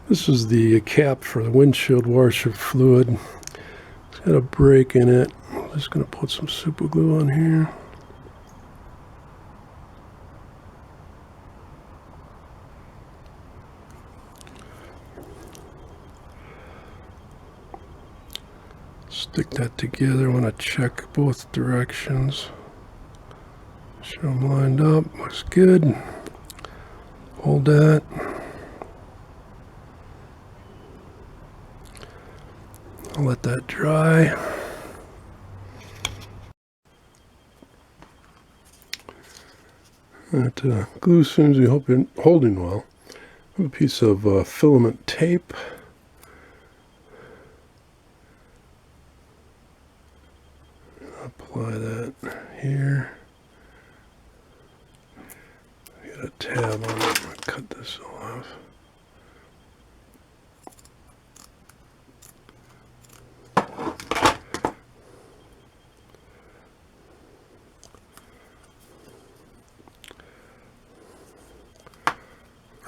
This is the cap for the windshield washer fluid. It's got a break in it. I'm just going to put some super glue on here. Stick that together. I want to check both directions. Sure I'm lined up. Looks good. Hold that. I'll let that dry. That glue seems to be holding well. I have a piece of filament tape. Apply that here. Get a tab on it. I'm going to cut this off.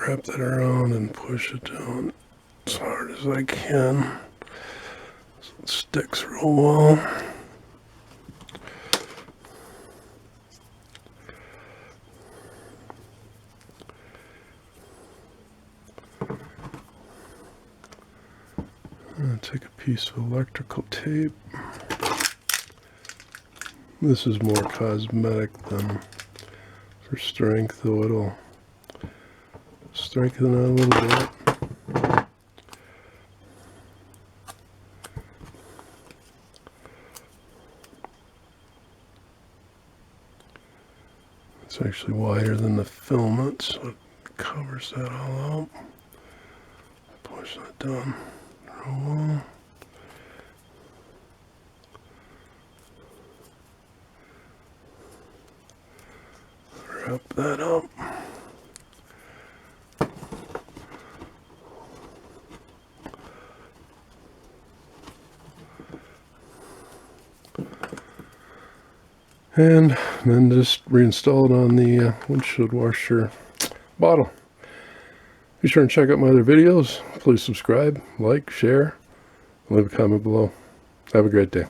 Wrap that around and push it down as hard as I can so it sticks real well. Take a piece of electrical tape. This is more cosmetic than for strength, though it'll strengthen it a little bit. It's actually wider than the filament, so it covers that all up. Push that down. Wrap that up. And then just reinstall it on the windshield washer bottle. Be sure and check out my other videos. Please subscribe, like, share, and leave a comment below. Have a great day.